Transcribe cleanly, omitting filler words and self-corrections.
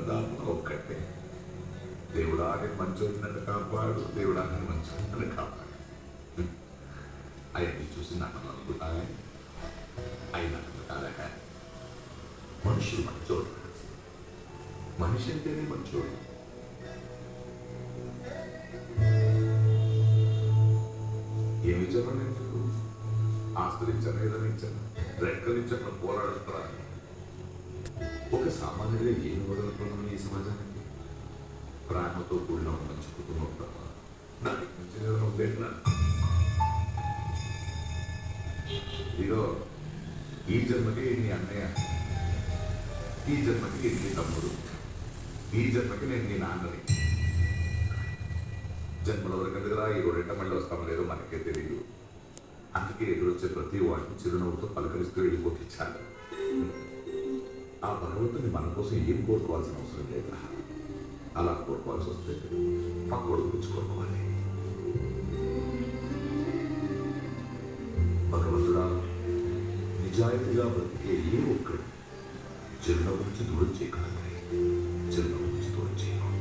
పరిశుద్ధాత్మ ఒక్కటే. దేవుడా నేను మంచోడినట్టు కాపాడు, దేవుడా నేను మంచోడినట్టు కాపాడు. ఆయన్ని చూసి నాకు అనుకుంటానే ఆయన అనుకుంటారా? మనుషులు మంచోడు, మనిషి అంటేనే మంచోడు. ఏమి చెప్పండి, ఎందుకు ఆశ్రయించాను, ఎదరించాను, రెక్కలించకుండా పోరాడుతారా? ఒక సామాన్యుడిగా ఏమి వదులుకున్నాను ఈ సమాజానికి? ప్రేమతో కూడిన మంచి కుటుంబం తప్ప నాకు మంచిగా ఇదిగో ఈ జన్మకి నీ అన్నయ్య, ఈ జన్మకి నీ తమ్ముడు, ఈ జన్మకి నేను నీ నాన్నని. జన్మల వరకు ఎందుకురా ఈ రెంట మళ్ళీ వస్తామో లేదో మనకే తెలియదు. అందుకే ఎదురొచ్చే ప్రతి వాటిని చిరునవ్వుతో పలకరిస్తూ వెళ్ళిపోతించాలి. ఆ భగవంతుని మన కోసం ఏం కోరుకోవాల్సిన అవసరం లేదా? అలా కోరుకోవాల్సి వస్తే పక్కోడు గురించి కోరుకోవాలి. భగవంతుడా, నిజాయితీగా బ్రతికే ఏ ఒక్కడు చిరునవ్వు నుంచి దూరం చేయగలగాలి, చిరునవ్వు నుంచి దూరం చేయను.